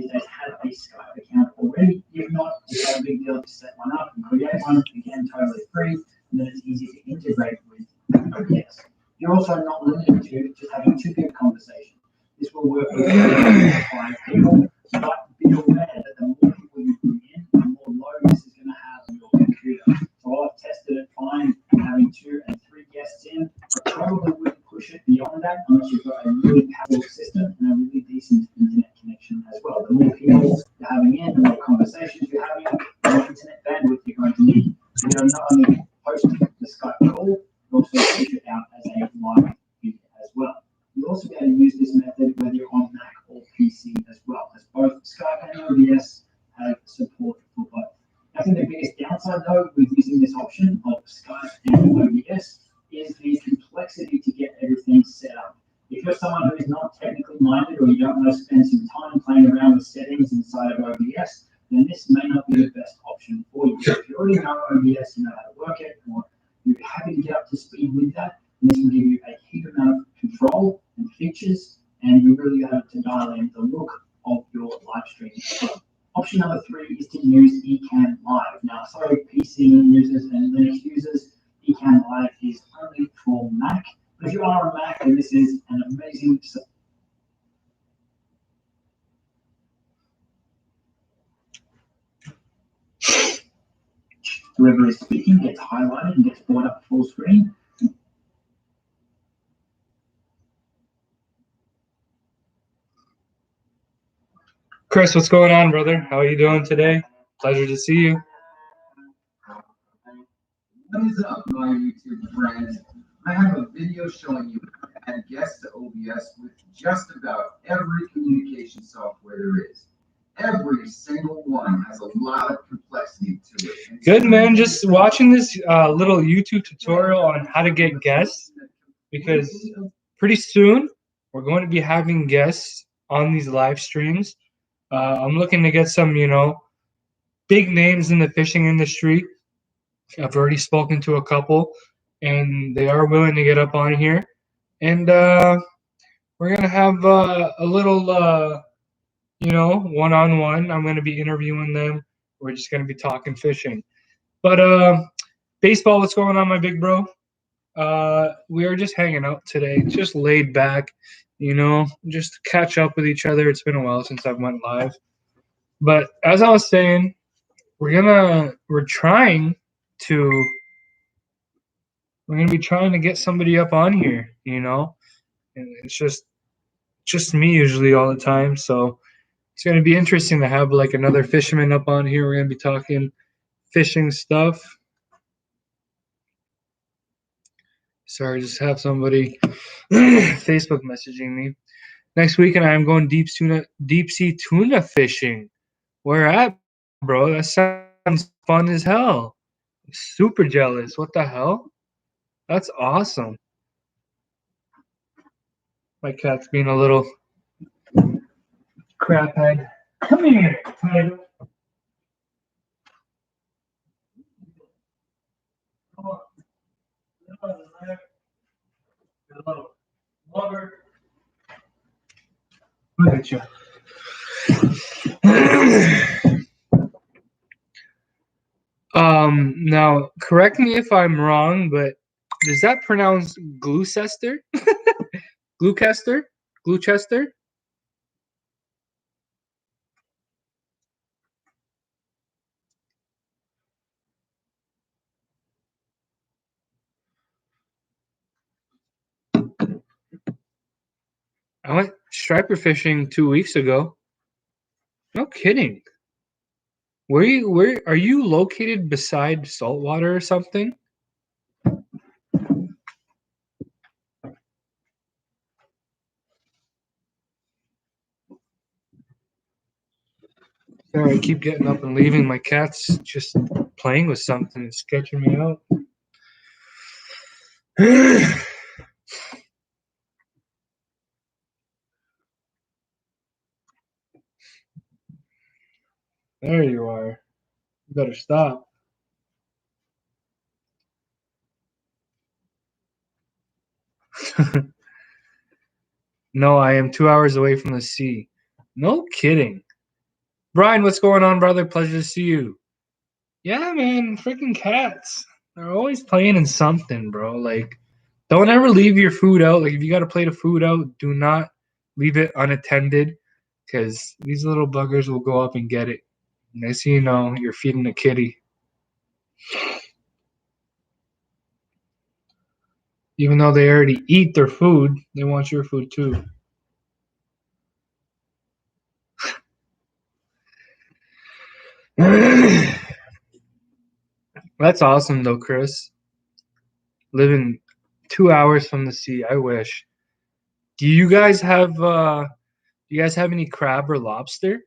these days have a Skype account already. If not, it's not a big deal to set one up and create one. Again, totally free, and then it's easy to integrate with OBS. You're also not limited to just having two good conversations. This will work with 5 people, but be aware that the more people you bring in, the more load this is going to have on your computer. So I've tested it fine, having 2 and 3 guests in. I probably wouldn't push it beyond that unless you've got a really powerful system and a really decent internet connection as well. The more people you're having in, the more conversations you're having, the more internet bandwidth you're going to need. So you're not only hosting the Skype call, you also push it out as a live video as well. You also be able to use this method whether you're on Mac or PC as well, as both Skype and OBS have support for both. I think the biggest downside, though, with using this option of Skype and OBS is the complexity to get everything set up. If you're someone who is not technically minded or you don't want to spend some time playing around with settings inside of OBS, then this may not be the best option for you. If you already know OBS, you know how to work it, or you're happy to get up to speed with that, and this will give you a huge amount of control and features, and you really have to dial in the look of your live stream as well. Option number 3 is to use Ecamm Live. Now, sorry, PC users and Linux users, Ecamm Live is only for Mac. But if you are on Mac, then this is an amazing. Whoever is speaking gets highlighted and gets brought up full screen. Chris, what's going on, brother? How are you doing today? Pleasure to see you. What is up, my YouTube friends? I have a video showing you how to add guests to OBS with just about every communication software there is. Every single one has a lot of complexity to it. Good, man. Just watching this little YouTube tutorial on how to get guests, because pretty soon we're going to be having guests on these live streams. I'm looking to get some, big names in the fishing industry. I've already spoken to a couple, and they are willing to get up on here. And we're going to have a little, one-on-one. I'm going to be interviewing them. We're just going to be talking fishing. But baseball, what's going on, my big bro? We are just hanging out today, just laid back, just to catch up with each other. It's been a while since I went live. But as I was saying, we're gonna be trying to get somebody up on here, and it's just me usually all the time. So it's gonna be interesting to have like another fisherman up on here. We're gonna be talking fishing stuff. Sorry, just have somebody Facebook messaging me. Next weekend I'm going deep sea tuna fishing. Where at, bro? That sounds fun as hell. I'm super jealous. What the hell? That's awesome. My cat's being a little craphead. Come here, Tiger. Come on. Look at you. Now correct me if I'm wrong, but is that pronounced Gloucester? Gloucester? Gloucester? I went striper fishing 2 weeks ago. No kidding. Where are you located beside saltwater or something? Sorry, I keep getting up and leaving. My cat's just playing with something. It's sketching me out. There you are. You better stop. No, I am 2 hours away from the sea. No kidding. Brian, what's going on, brother? Pleasure to see you. Yeah, man, freaking cats. They're always playing in something, bro. Like, don't ever leave your food out. Like, if you got to play the food out, do not leave it unattended because these little buggers will go up and get it. Next thing you know, you're feeding a kitty. Even though they already eat their food, they want your food too. That's awesome, though, Chris. Living 2 hours from the sea, I wish. Do you guys have any crab or lobster?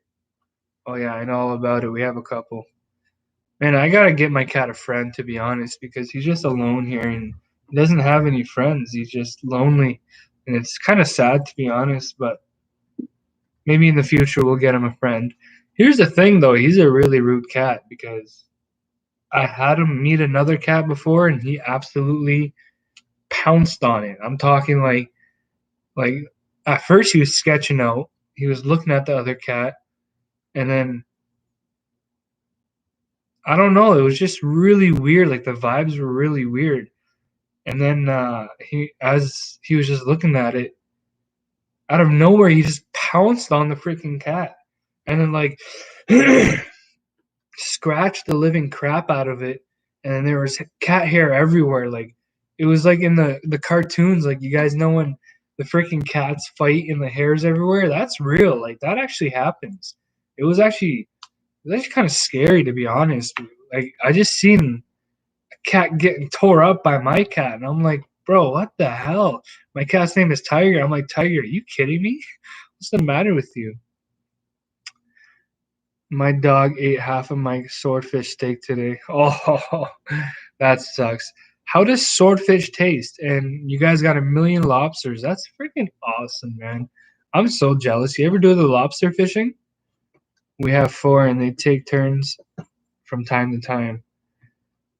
Oh yeah, I know all about it. We have a couple. Man, I gotta get my cat a friend, to be honest, because he's just alone here and he doesn't have any friends. He's just lonely, and it's kind of sad, to be honest. But maybe in the future we'll get him a friend. Here's the thing, though. He's a really rude cat because I had him meet another cat before, and he absolutely pounced on it. I'm talking like at first he was sketching out. He was looking at the other cat, and then I don't know. It was just really weird. Like the vibes were really weird. And then as he was just looking at it, out of nowhere, he just pounced on the freaking cat, and then like scratched the living crap out of it. And then there was cat hair everywhere. Like it was like in the cartoons. Like you guys know when the freaking cats fight and the hair's everywhere. That's real. Like that actually happens. It was actually kind of scary, to be honest. Like I just seen a cat getting tore up by my cat, and I'm like, bro, what the hell? My cat's name is Tiger. I'm like, Tiger, are you kidding me? What's the matter with you? My dog ate half of my swordfish steak today. Oh, that sucks. How does swordfish taste? And you guys got a million lobsters. That's freaking awesome, man. I'm so jealous. You ever do the lobster fishing? We have 4, and they take turns from time to time.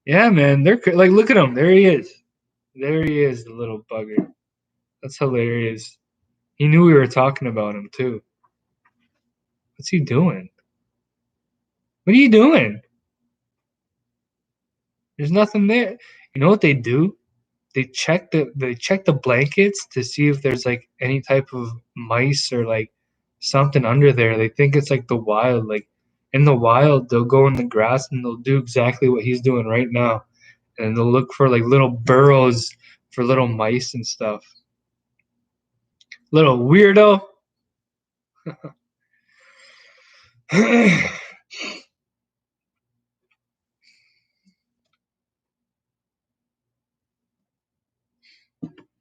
Yeah, man. They're like, look at him. There he is. There he is, the little bugger. That's hilarious. He knew we were talking about him too. What's he doing? What are you doing? There's nothing there. You know what they do? They check the blankets to see if there's like any type of mice or like something under there. They think it's like the wild. Like in the wild, they'll go in the grass and they'll do exactly what he's doing right now. And they'll look for like little burrows for little mice and stuff. Little weirdo.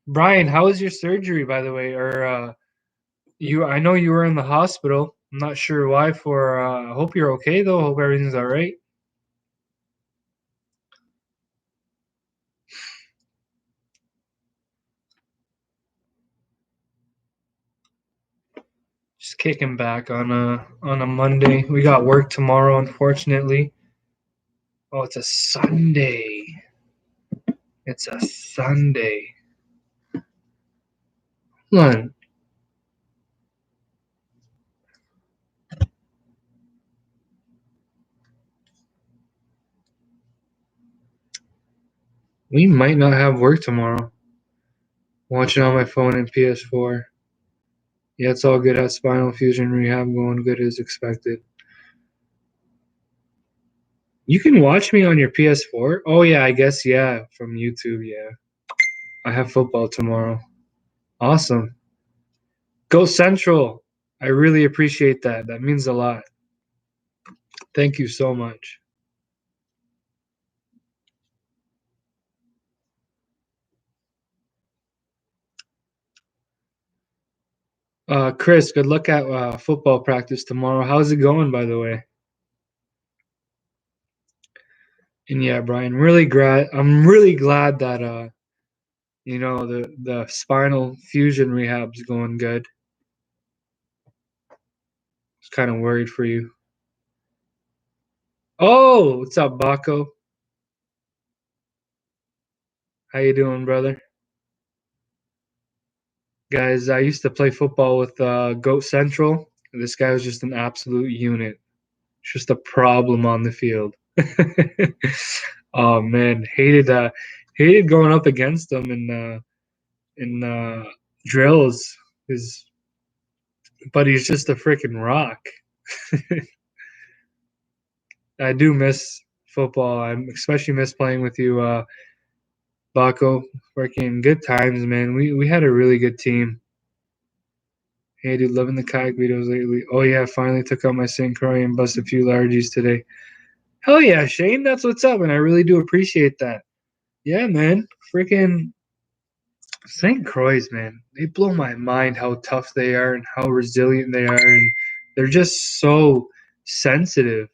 Brian, how was your surgery, by the way? Or I know you were in the hospital. I'm not sure why. I hope you're okay though. Hope everything's all right. Just kicking back on a Monday. We got work tomorrow, unfortunately. Oh, it's a Sunday. It's a Sunday. Hold on. We might not have work tomorrow. Watching on my phone and PS4. Yeah, it's all good at Spinal Fusion Rehab, going good as expected. You can watch me on your PS4? Oh, yeah, I guess, yeah, from YouTube, yeah. I have football tomorrow. Awesome. Go Central. I really appreciate that. That means a lot. Thank you so much. Chris, good luck at football practice tomorrow. How's it going, by the way? And yeah, Brian, I'm really glad that the spinal fusion rehab's going good. I was kind of worried for you. Oh, what's up, Baco? How you doing, brother? Guys, I used to play football with Goat Central. This guy was just an absolute unit. It's just a problem on the field. Oh man, hated going up against them in drills. His but he's just a freaking rock. I do miss football. I especially miss playing with you, Baco. Freaking good times, man. We had a really good team. Hey, dude, loving the kayak videos lately. Oh yeah, finally took out my St. Croix and bust a few largies today. Hell yeah, Shane, that's what's up, and I really do appreciate that. Yeah, man, freaking St. Croix, man, they blow my mind how tough they are and how resilient they are, and they're just so sensitive.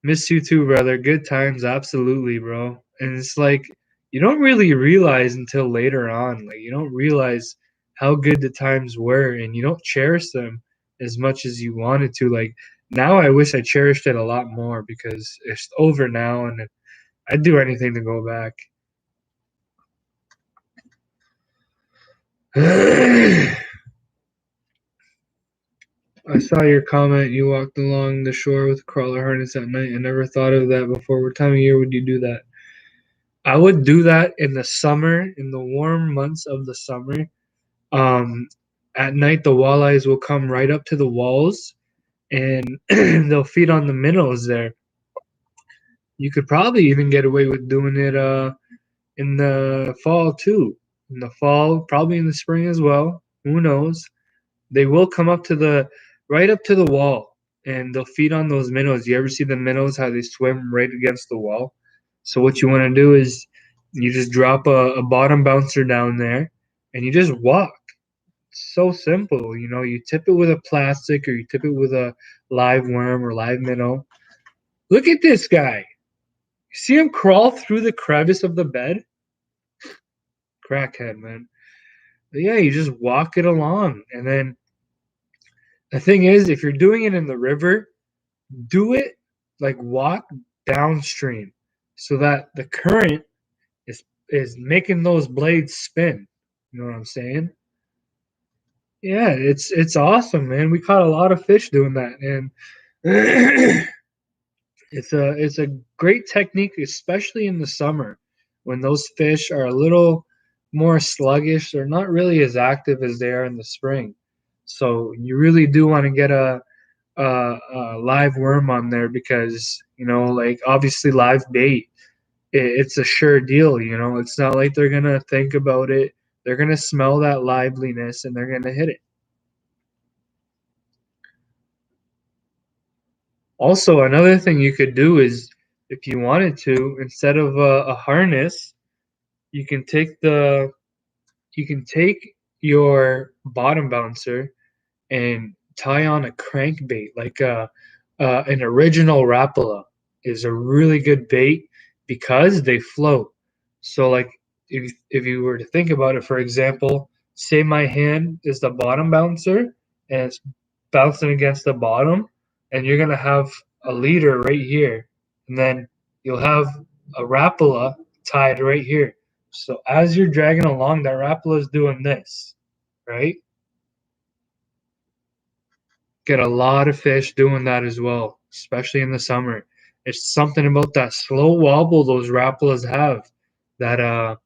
Miss you too, brother. Good times, absolutely, bro. And it's like you don't really realize until later on. Like you don't realize how good the times were, and you don't cherish them as much as you wanted to. Like now, I wish I cherished it a lot more because it's over now, and I'd do anything to go back. I saw your comment. You walked along the shore with a crawler harness at night. I never thought of that before. What time of year would you do that? I would do that in the summer, in the warm months of the summer. Um, at night, the walleyes will come right up to the walls and they'll feed on the minnows there. You could probably even get away with doing it in the fall too. In the fall, probably in the spring as well. Who knows? They will come up to the right up to the wall and they'll feed on those minnows. You ever see the minnows how they swim right against the wall? So what you want to do is you just drop a bottom bouncer down there and you just walk. It's so simple. You know, you tip it with a plastic or you tip it with a live worm or live minnow. Look at this guy. You see him crawl through the crevice of the bed? Crackhead, man. But yeah, you just walk it along. And then the thing is, if you're doing it in the river, do it like walk downstream so that the current is making those blades spin. You know what I'm saying? Yeah, it's awesome, man. We caught a lot of fish doing that, and it's a great technique, especially in the summer when those fish are a little more sluggish. They're not really as active as they are in the spring. So you really do want to get a live worm on there because like obviously live bait. It's a sure deal. It's not like they're gonna think about it. They're gonna smell that liveliness and they're gonna hit it. Also, another thing you could do is, if you wanted to, instead of a harness, you can take your bottom bouncer and tie on a crankbait, like an original Rapala is a really good bait because they float. So, like if you were to think about it, for example, say my hand is the bottom bouncer and it's bouncing against the bottom, and you're gonna have a leader right here, and then you'll have a Rapala tied right here. So as you're dragging along, that Rapala is doing this, right? Get a lot of fish doing that as well, especially in the summer. It's something about that slow wobble those Rapalas have that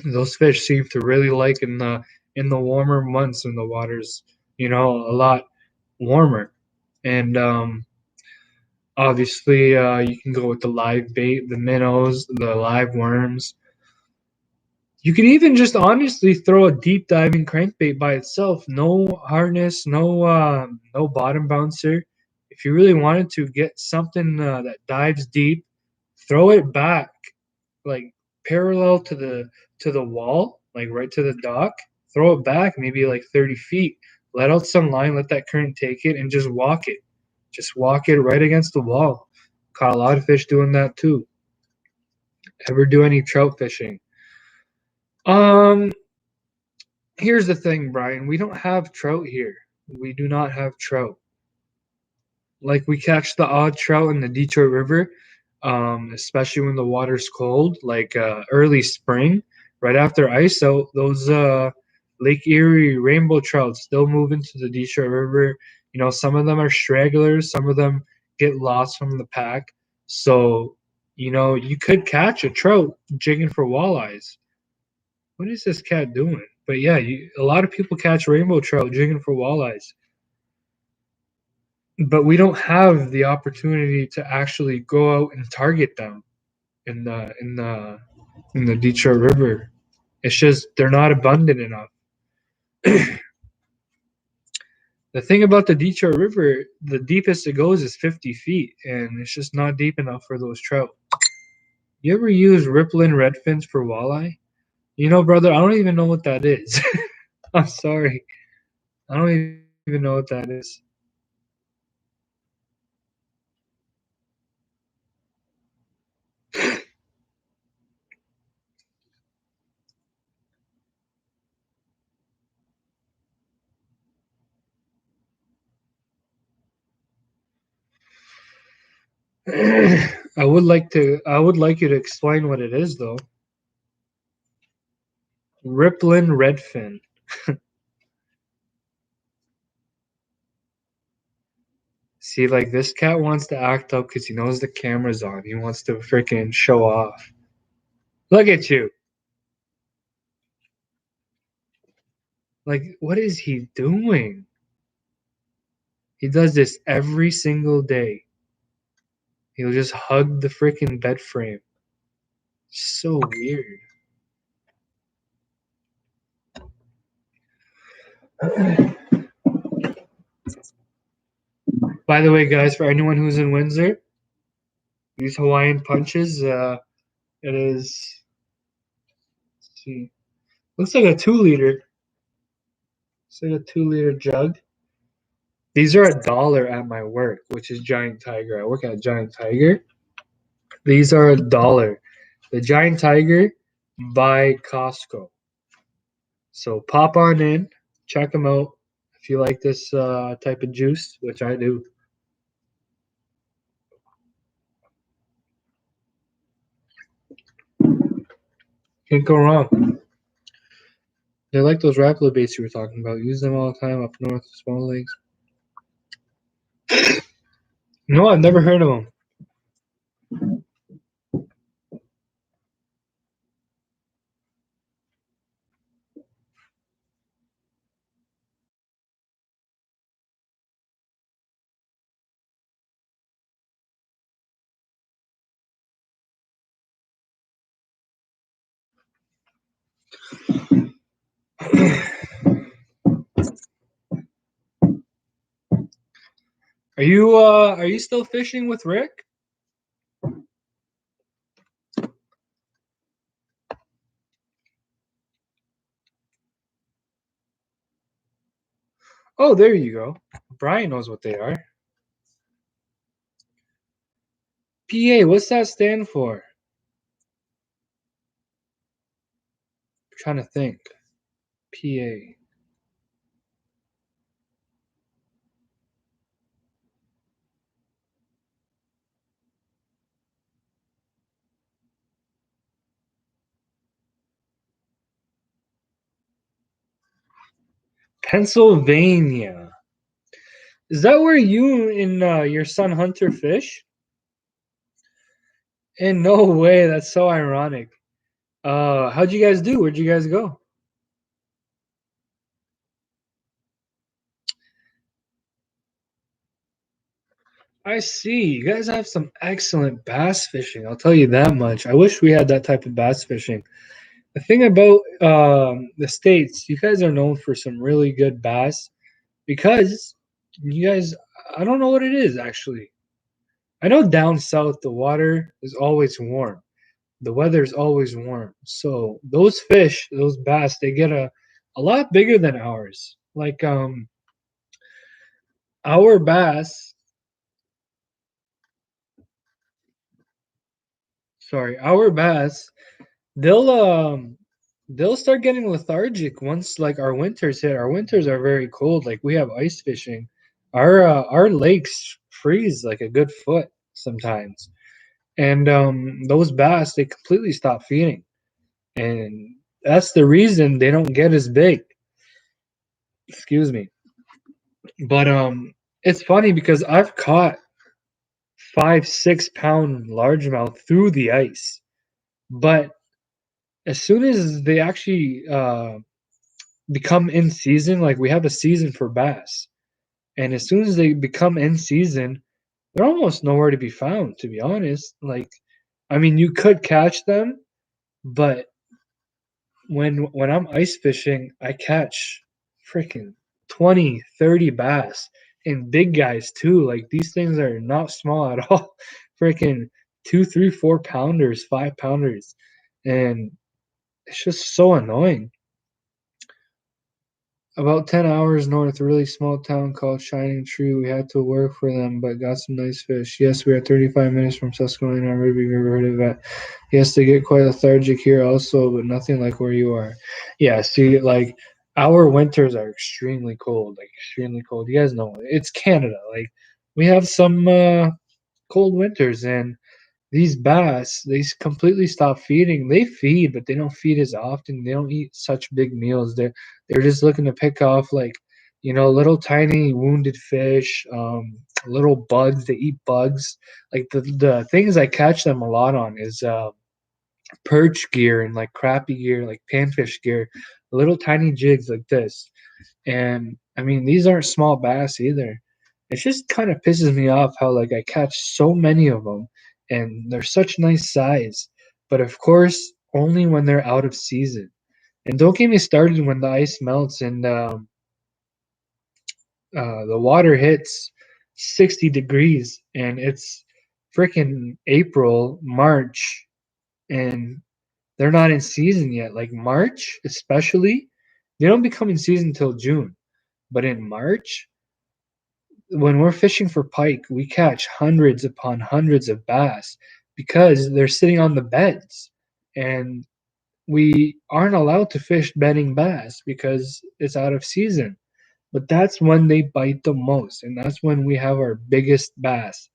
those fish seem to really like in the warmer months when the water's a lot warmer. And obviously you can go with the live bait, the minnows, the live worms. You can even just honestly throw a deep diving crankbait by itself, no harness, no bottom bouncer. If you really wanted to get something that dives deep, throw it back like parallel to the wall, like right to the dock. Throw it back maybe like 30 feet. Let out some line, let that current take it, and just walk it. Just walk it right against the wall. Caught a lot of fish doing that too. Ever do any trout fishing? Um, Here's the thing, Brian. We don't have trout here. We do not have trout. Like we catch the odd trout in the Detroit River, especially when the water's cold, like early spring, right after ice out. Lake Erie rainbow trout still move into the Detroit River. You know, some of them are stragglers, some of them get lost from the pack. So, you know, you could catch a trout jigging for walleyes. What is this cat doing? But yeah, a lot of people catch rainbow trout jigging for walleyes. But we don't have the opportunity to actually go out and target them in the Detroit River. It's just they're not abundant enough. The thing about the Detroit River, the deepest it goes is 50 feet, and it's just not deep enough for those trout. You ever use rippling redfins for walleye? You know, brother, I don't even know what that is. I'm sorry. I don't even know what that is. I would like you to explain what it is though. Rippling redfin. See, like this cat wants to act up because he knows the camera's on. He wants to freaking show off. Look at you. Like, what is he doing? He does this every single day. He'll just hug the freaking bed frame. So weird. By the way, guys, for anyone who's in Windsor, these Hawaiian punches, it is, let's see, looks like a 2 liter. It's like a 2 liter jug. These are $1 at my work, which is Giant Tiger. I work at Giant Tiger. These are $1. The Giant Tiger by Costco. So pop on in, check them out if you like this type of juice, which I do. Can't go wrong. They're like those Rapala baits you were talking about. Use them all the time up north, small lakes. No, I've never heard of them. Are you still fishing with Rick? Oh, there you go. Brian knows what they are. PA, what's that stand for? I'm trying to think. PA. Pennsylvania. Is that where you and your son Hunter fish? And no way, that's so ironic. How'd you guys do? Where'd you guys go? I see. You guys have some excellent bass fishing. I'll tell you that much. I wish we had that type of bass fishing. The thing about the States, you guys are known for some really good bass because you guys, I don't know what it is actually. I know down south the water is always warm. The weather is always warm. So those fish, those bass, they get a lot bigger than ours. Like our bass, our bass, they'll they'll start getting lethargic once like our winters hit. Our winters are very cold. Like we have ice fishing. Our lakes freeze like a good foot sometimes. And those bass they completely stop feeding. And that's the reason they don't get as big. Excuse me. But it's funny because I've caught 5, 6 pound largemouth through the ice. But as soon as they actually become in season, like we have a season for bass, and as soon as they become in season, they're almost nowhere to be found, to be honest. Like, I mean, you could catch them, but when I'm ice fishing, I catch freaking 20, 30 bass and big guys too. Like these things are not small at all. Freaking 2, 3, 4 pounders, 5 pounders. And it's just so annoying. About 10 hours north, a really small town called Shining Tree. We had to work for them, but got some nice fish. Yes, we are 35 minutes from Susquehanna River. You ever heard of that? Yes, they get quite lethargic here also, but nothing like where you are. Yeah, see, like, our winters are extremely cold, like, extremely cold. You guys know, it's Canada. Like, we have some cold winters, and these bass, completely stop feeding. They feed, but they don't feed as often. They don't eat such big meals. They're just looking to pick off like, little tiny wounded fish, little bugs. They eat bugs. Like the things I catch them a lot on is perch gear and like crappie gear, like panfish gear, little tiny jigs like this. And I mean, these aren't small bass either. It just kind of pisses me off how like I catch so many of them and they're such nice size. But of course, only when they're out of season. And don't get me started when the ice melts and the water hits 60 degrees and it's freaking April, March, and they're not in season yet. Like March, especially, they don't become in season until June. But in March, when we're fishing for pike, we catch hundreds upon hundreds of bass because they're sitting on the beds. And we aren't allowed to fish bedding bass because it's out of season. But that's when they bite the most, and that's when we have our biggest bass.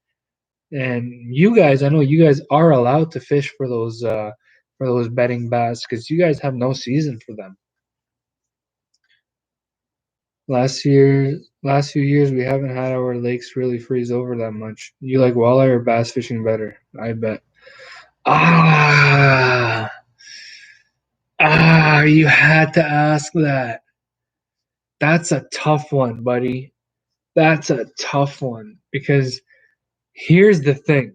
And you guys, I know you guys are allowed to fish for those bedding bass because you guys have no season for them. Last few years, we haven't had our lakes really freeze over that much. You like walleye or bass fishing better? I bet. Ah, you had to ask that. That's a tough one, buddy. That's a tough one because here's the thing.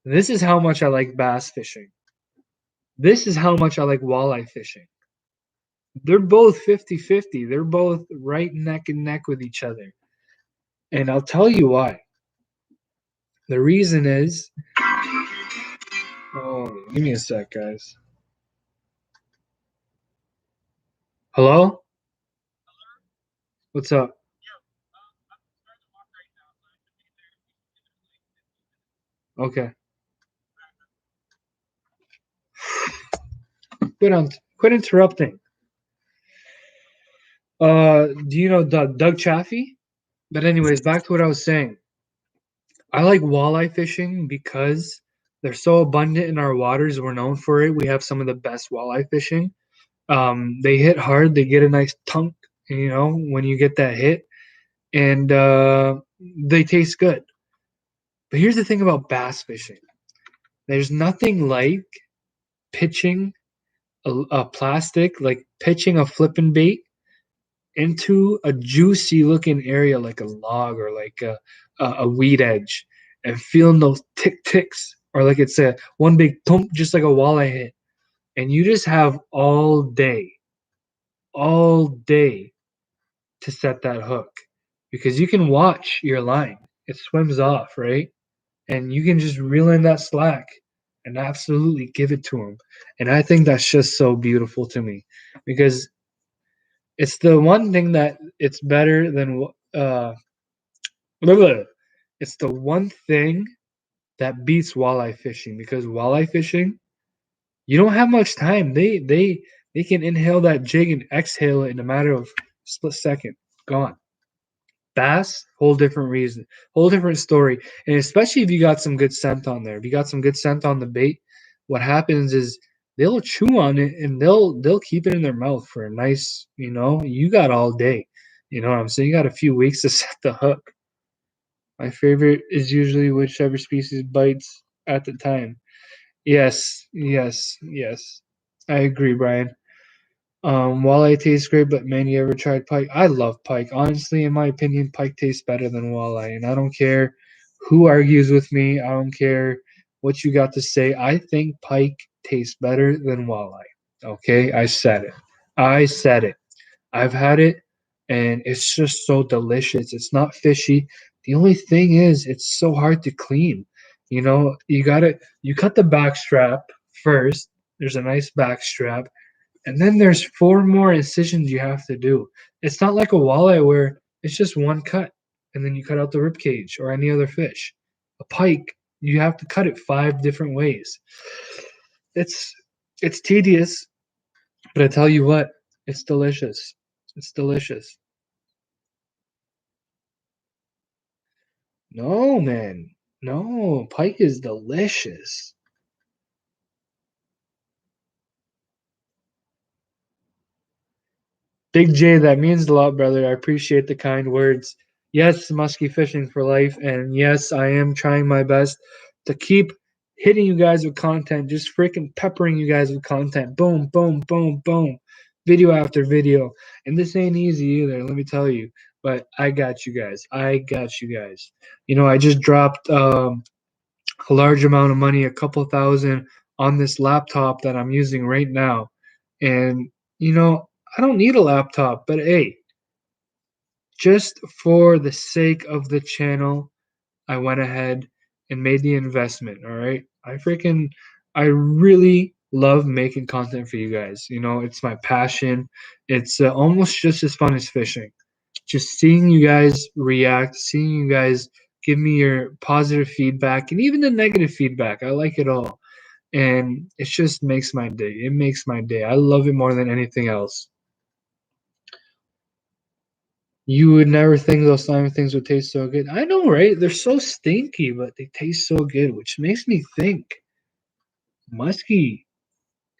This is how much I like bass fishing. This is how much I like walleye fishing. They're both 50-50. They're both right neck and neck with each other. And I'll tell you why. The reason is, oh, give me a sec, guys. Hello? What's up? Okay. Quit interrupting. Do you know Doug Chaffee? But anyways, back to what I was saying. I like walleye fishing because they're so abundant in our waters. We're known for it. We have some of the best walleye fishing. They hit hard. They get a nice tunk, when you get that hit, and they taste good. But here's the thing about bass fishing. There's nothing like pitching a plastic, like pitching a flipping bait into a juicy looking area like a log or like a weed edge and feeling those ticks or like it's a one big thump just like a walleye hit. And you just have all day to set that hook because you can watch your line. It swims off, right? And you can just reel in that slack and absolutely give it to them. And I think that's just so beautiful to me because it's the one thing that it's better than it's the one thing that beats walleye fishing because walleye fishing you don't have much time. They can inhale that jig and exhale it in a matter of split second. Gone. Bass, whole different reason, whole different story. And especially if you got some good scent on there. If you got some good scent on the bait, what happens is they'll chew on it and they'll keep it in their mouth for a nice, you got all day. You know what I'm saying? You got a few weeks to set the hook. My favorite is usually whichever species bites at the time. Yes, yes, yes. I agree, Brian. Walleye tastes great, but man, you ever tried pike? I love pike. Honestly, in my opinion, pike tastes better than walleye, and I don't care who argues with me. I don't care what you got to say. I think pike tastes better than walleye. Okay, I said it. I said it. I've had it, and it's just so delicious. It's not fishy. The only thing is, it's so hard to clean. You know, you cut the back strap first. There's a nice back strap, and then there's four more incisions you have to do. It's not like a walleye where it's just one cut, and then you cut out the rib cage or any other fish. A pike, you have to cut it five different ways. It's it's tedious, but I tell you what, it's delicious. It's delicious. No, man. No, pike is delicious. Big J, that means a lot, brother. I appreciate the kind words. Yes, musky fishing for life, and yes, I am trying my best to keep hitting you guys with content, just freaking peppering you guys with content. Boom, boom, boom, boom. Video after video. And this ain't easy either, let me tell you. But I got you guys. I got you guys. You know, I just dropped a large amount of money, a couple thousand on this laptop that I'm using right now. And, you know, I don't need a laptop, but hey, just for the sake of the channel, I went ahead and made the investment. All right. I really love making content for you guys. You know, it's my passion. It's almost just as fun as fishing. Just seeing you guys react, seeing you guys give me your positive feedback and even the negative feedback. I like it all. And it just makes my day. It makes my day. I love it more than anything else. You would never think those slimy things would taste so good. I know, right? They're so stinky, but they taste so good, which makes me think musky,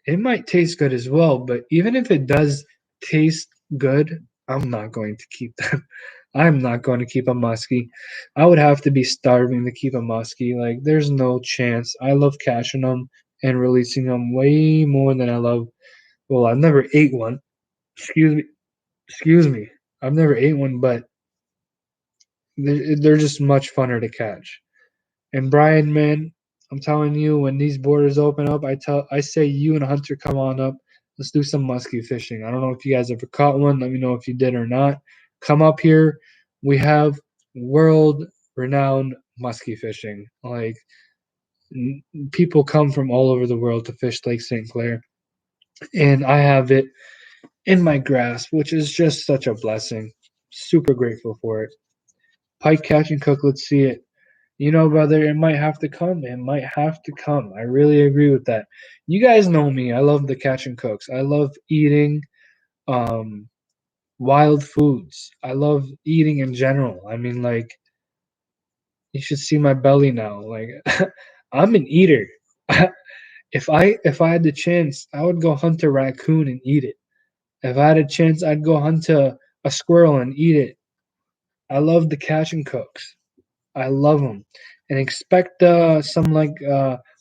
it might taste good as well, but even if it does taste good, I'm not going to keep them. I'm not going to keep a muskie. I would have to be starving to keep a muskie. Like, there's no chance. I love catching them and releasing them way more than I love. Well, I've never ate one. Excuse me. Excuse me. I've never ate one, but they're just much funner to catch. And Brian, man, I'm telling you, when these borders open up, I say you and Hunter come on up. Let's do some muskie fishing. I don't know if you guys ever caught one. Let me know if you did or not. Come up here. We have world renowned muskie fishing. Like, people come from all over the world to fish Lake St. Clair, and I have it in my grasp, which is just such a blessing. Super grateful for it. Pike catch and cook. Let's see it. You know, brother, it might have to come. It might have to come. I really agree with that. You guys know me. I love the catch and cooks. I love eating um, wild foods. I love eating in general. I mean, like, you should see my belly now. Like, I'm an eater. If I had the chance, I would go hunt a raccoon and eat it. If I had a chance, I'd go hunt a squirrel and eat it. I love the catch and cooks. I love them, and expect some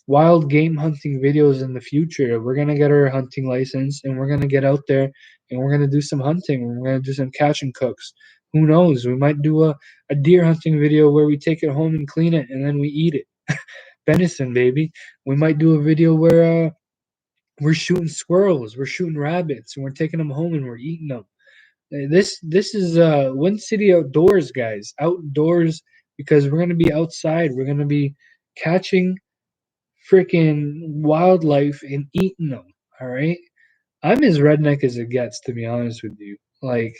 wild game hunting videos in the future. We're gonna get our hunting license, and we're gonna get out there, and we're gonna do some hunting. We're gonna do some catch and cooks. Who knows? We might do a deer hunting video where we take it home and clean it, and then we eat it. Venison, baby. We might do a video where we're shooting squirrels, we're shooting rabbits, and we're taking them home and we're eating them. This is Wind City outdoors, guys. Outdoors, because we're gonna be outside. We're gonna be catching freaking wildlife and eating them. All right. I'm as redneck as it gets, to be honest with you. Like,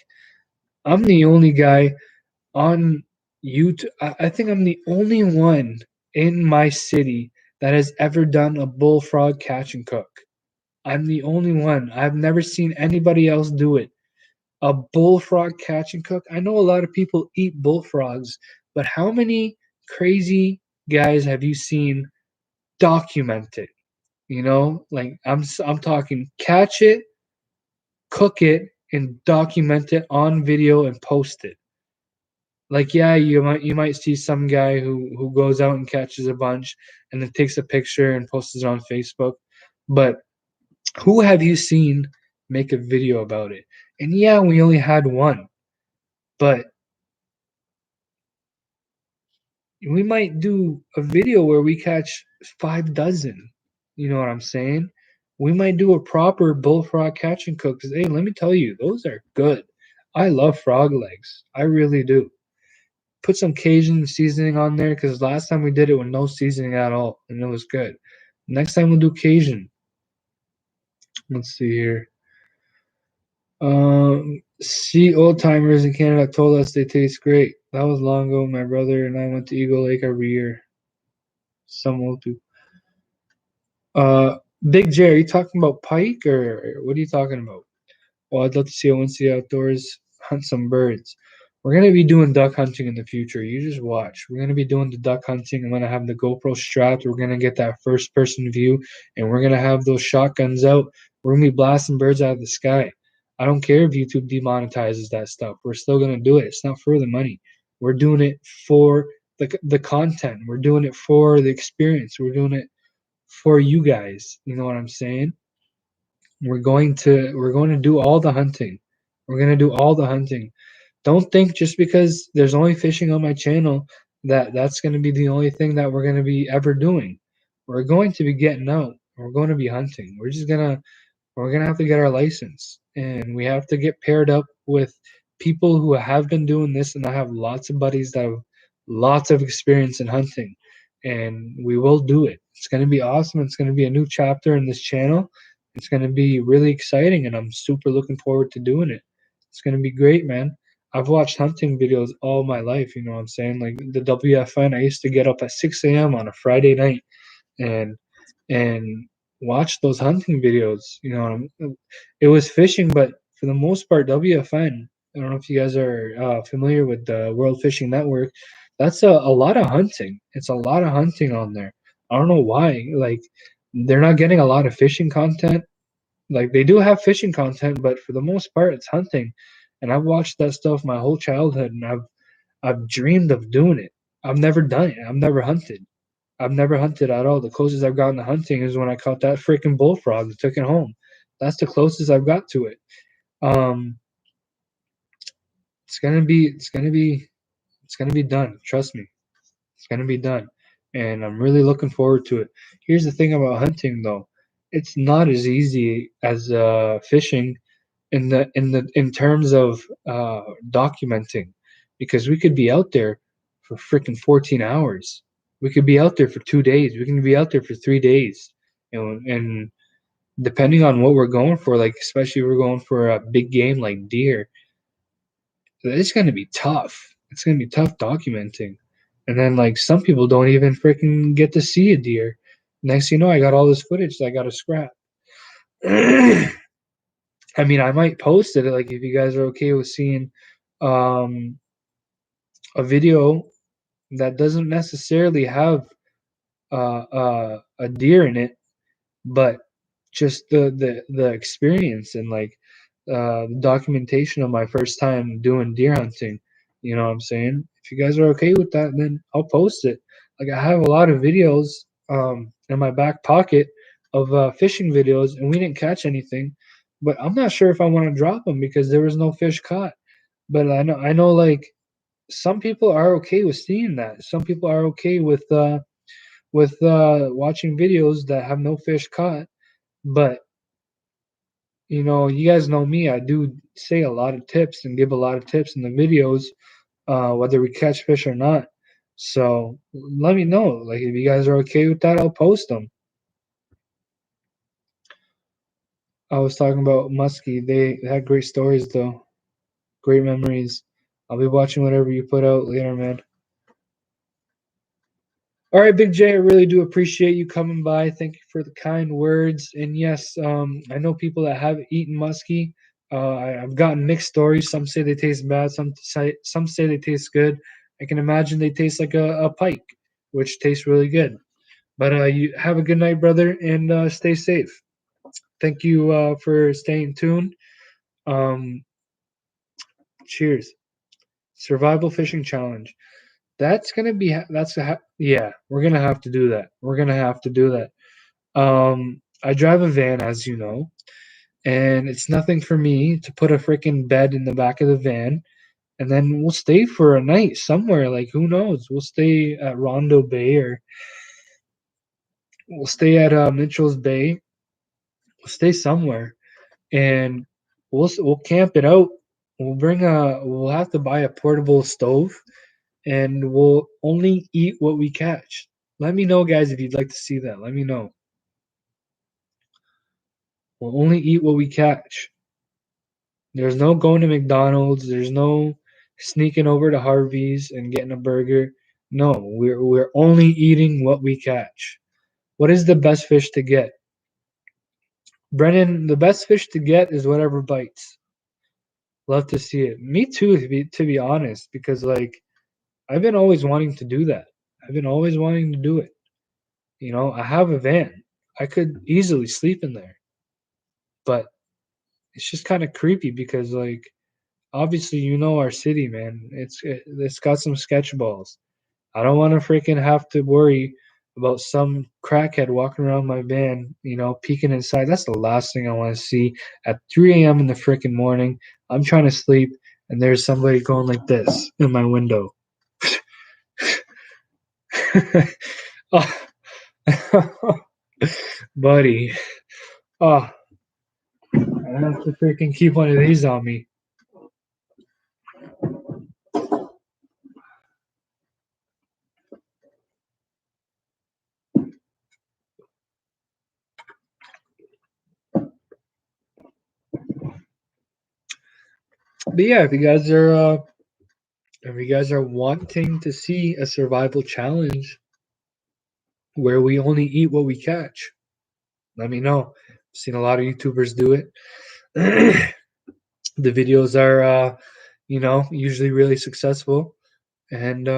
I'm the only guy on YouTube. I think I'm the only one in my city that has ever done a bullfrog catch and cook. I'm the only one. I've never seen anybody else do it. A bullfrog catch and cook. I know a lot of people eat bullfrogs, but how many crazy guys have you seen document it? You know, like I'm talking catch it, cook it, and document it on video and post it. Like, yeah, you might see some guy who goes out and catches a bunch and then takes a picture and posts it on Facebook, but who have you seen make a video about it? And yeah, we only had one, but we might do a video where we catch 5 dozen. You know what I'm saying? We might do a proper bullfrog catch and cook. 'Cause, hey, let me tell you, those are good. I love frog legs. I really do. Put some Cajun seasoning on there because last time we did it with no seasoning at all, and it was good. Next time we'll do Cajun. Let's see here. See, old timers in Canada told us they taste great. That was long ago. My brother and I went to Eagle Lake every year. Some will do. Big J, are you talking about pike or what are you talking about? Well, I'd love to see a Wednesday outdoors hunt some birds. We're gonna be doing duck hunting in the future. You just watch. We're gonna be doing the duck hunting. I'm gonna have the GoPro strapped. We're gonna get that first person view, and we're gonna have those shotguns out. We're gonna be blasting birds out of the sky. I don't care if YouTube demonetizes that stuff. We're still gonna do it. It's not for the money. We're doing it for the content. We're doing it for the experience. We're doing it for you guys. You know what I'm saying? We're going to do all the hunting. We're going to do all the hunting. Don't think just because there's only fishing on my channel that that's going to be the only thing that we're going to be ever doing. We're going to be getting out. We're going to be hunting. We're gonna have to get our license, and we have to get paired up with people who have been doing this. And I have lots of buddies that have lots of experience in hunting, and we will do it. It's gonna be awesome. It's gonna be a new chapter in this channel. It's gonna be really exciting, and I'm super looking forward to doing it. It's gonna be great, man. I've watched hunting videos all my life. You know what I'm saying? Like the WFN, I used to get up at 6 a.m. on a Friday night and and watch those hunting videos. It was fishing, but for the most part, WFN. I don't know if you guys are familiar with the World Fishing Network. That's a lot of hunting. It's a lot of hunting on there. I don't know why. Like they're not getting a lot of fishing content. Like they do have fishing content, but for the most part, it's hunting. And I've watched that stuff my whole childhood, and I've dreamed of doing it. I've never done it. I've never hunted. I've never hunted at all. The closest I've gotten to hunting is when I caught that freaking bullfrog and took it home. That's the closest I've got to it. Um, it's gonna be done. Trust me, it's gonna be done, and I'm really looking forward to it. Here's the thing about hunting, though, it's not as easy as fishing in terms of documenting, because we could be out there for freaking 14 hours. We could be out there for 2 days. We can be out there for 3 days. And depending on what we're going for, like especially if we're going for a big game like deer, it's gonna be tough. It's gonna be tough documenting. And then like some people don't even freaking get to see a deer. Next thing you know, I got all this footage that I gotta scrap. I mean, I might post it, like if you guys are okay with seeing um, a video that doesn't necessarily have a deer in it, but just the experience and like documentation of my first time doing deer hunting. You know what I'm saying? If you guys are okay with that, then I'll post it. Like I have a lot of videos in my back pocket of fishing videos, and we didn't catch anything. But I'm not sure if I want to drop them because there was no fish caught. But I know, like some people are okay with seeing that. Some people are okay with watching videos that have no fish caught. But you guys know me. I do say a lot of tips and give a lot of tips in the videos, whether we catch fish or not. So let me know. Like if you guys are okay with that, I'll post them. I was talking about Muskie. They had great stories though, great memories. I'll be watching whatever you put out later, man. All right, Big J, I really do appreciate you coming by. Thank you for the kind words. And yes, I know people that have eaten muskie. I've gotten mixed stories. Some say they taste bad. Some say they taste good. I can imagine they taste like a pike, which tastes really good. But you have a good night, brother, and stay safe. Thank you for staying tuned. Um, cheers. Survival fishing challenge. That's gonna be yeah. We're gonna have to do that. We're gonna have to do that. I drive a van, as you know, and it's nothing for me to put a freaking bed in the back of the van, and then we'll stay for a night somewhere. Like who knows? We'll stay at Rondo Bay, or we'll stay at Mitchell's Bay. We'll stay somewhere, and we'll camp it out. We'll have to buy a portable stove, and we'll only eat what we catch. Let me know, guys, if you'd like to see that. Let me know. We'll only eat what we catch. There's no going to McDonald's. There's no sneaking over to Harvey's and getting a burger. No, we're only eating what we catch. What is the best fish to get? Brennan, the best fish to get is whatever bites. Love to see it. Me too, to be honest, because like I've been always wanting to do that. I've been always wanting to do it. You know, I have a van. I could easily sleep in there. But it's just kind of creepy because like obviously you know our city, man. It's got some sketch balls. I don't want to freaking have to worry about some crackhead walking around my van, you know, peeking inside. That's the last thing I want to see at 3 a.m. in the freaking morning. I'm trying to sleep, and there's somebody going like this in my window. Oh, buddy. Oh, I have to freaking keep one of these on me. But yeah, if you guys are wanting to see a survival challenge where we only eat what we catch, let me know. I've seen a lot of YouTubers do it. The videos are, usually really successful, and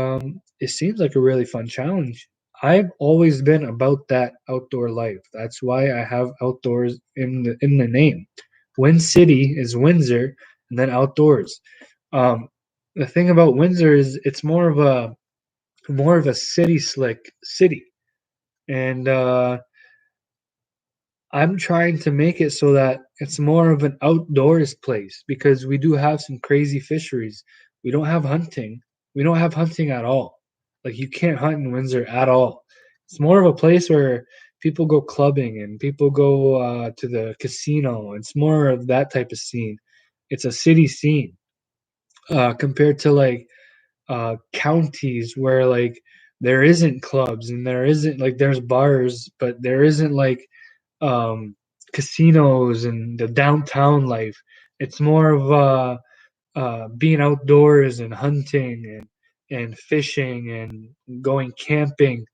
it seems like a really fun challenge. I've always been about that outdoor life. That's why I have outdoors in the name. Wind City is Windsor, and then outdoors. Um, the thing about Windsor is it's more of a city slick city, and I'm trying to make it so that it's more of an outdoors place because we do have some crazy fisheries. We don't have hunting. We don't have hunting at all. Like you can't hunt in Windsor at all. It's more of a place where people go clubbing and people go to the casino. It's more of that type of scene. It's a city scene compared to like counties where like there isn't clubs and there isn't like there's bars, but there isn't like um, casinos and the downtown life. It's more of being outdoors and hunting and fishing and going camping.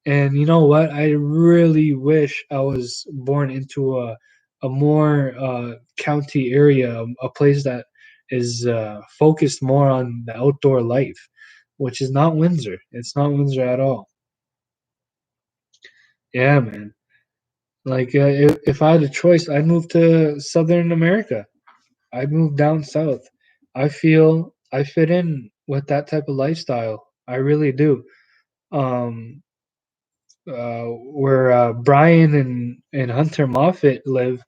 And you know what? I really wish I was born into a more county area, a place that is focused more on the outdoor life, which is not Windsor. It's not Windsor at all. Yeah, man. Like if I had a choice, I'd move to Southern America. I'd move down south. I feel I fit in with that type of lifestyle. I really do. Um, where Brian and Hunter Moffat live,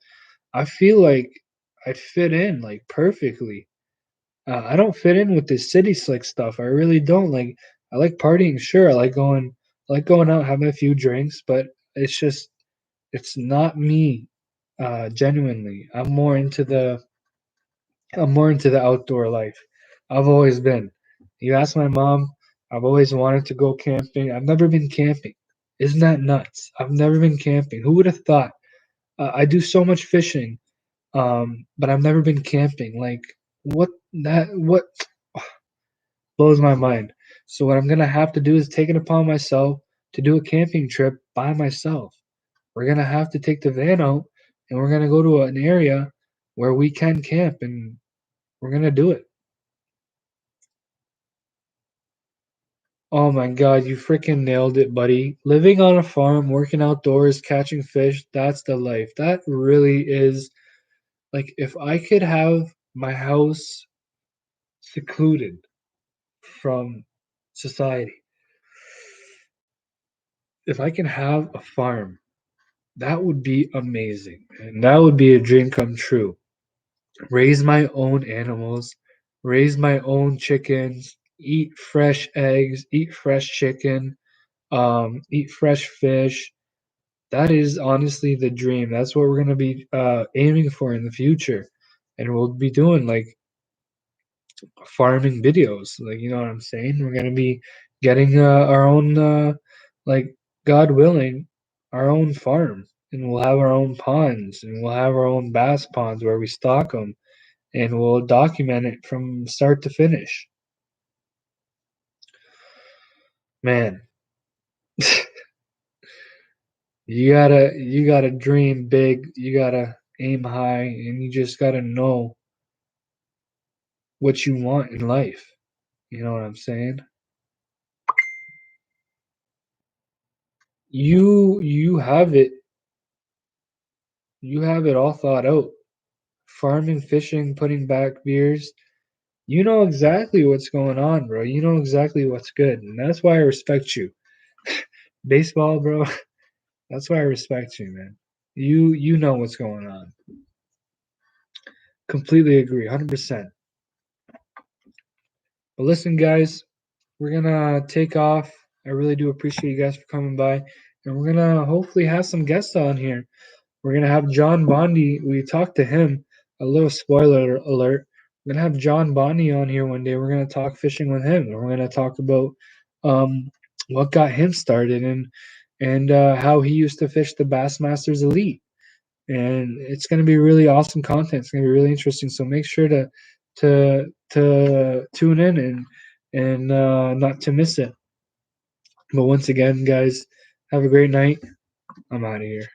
I feel like I fit in like perfectly. I don't fit in with this city slick stuff. I really don't. Like I like partying, sure. I like going out, having a few drinks, but it's not me. Genuinely, I'm more into the outdoor life. I've always been. You ask my mom, I've always wanted to go camping. I've never been camping. Isn't that nuts? I've never been camping. Who would have thought? I do so much fishing, but I've never been camping. Like, what blows my mind. So what I'm gonna have to do is take it upon myself to do a camping trip by myself. We're gonna have to take the van out, and we're gonna go to an area where we can camp, and we're gonna do it. Oh my God, you freaking nailed it, buddy. Living on a farm, working outdoors, catching fish, that's the life. That really is Like if I could have my house secluded from society, if I can have a farm, that would be amazing. And that would be a dream come true. Raise my own animals, raise my own chickens, eat fresh eggs, eat fresh chicken, eat fresh fish. That is honestly the dream. That's what we're gonna be aiming for in the future, and we'll be doing like farming videos. Like you know what I'm saying? We're gonna be getting our own, like God willing, our own farm, and we'll have our own ponds, and we'll have our own bass ponds where we stock them, and we'll document it from start to finish. Man, you gotta dream big. You gotta aim high, and you just gotta know what you want in life. You know what I'm saying? You have it. You have it all thought out. Farming, fishing, putting back beers. You know exactly what's going on, bro. You know exactly what's good, and that's why I respect you. Baseball, bro. That's why I respect you, man. You know what's going on. Completely agree, 100%. But listen, guys, we're gonna take off. I really do appreciate you guys for coming by, and we're gonna hopefully have some guests on here. We're gonna have John Bondi. We talked to him. A little spoiler alert. We're gonna have John Bondi on here one day. We're gonna talk fishing with him, and we're gonna talk about um, what got him started and how he used to fish the Bassmasters Elite. And it's gonna be really awesome content. It's gonna be really interesting. So make sure to tune in and not to miss it. But once again, guys, have a great night. I'm out of here.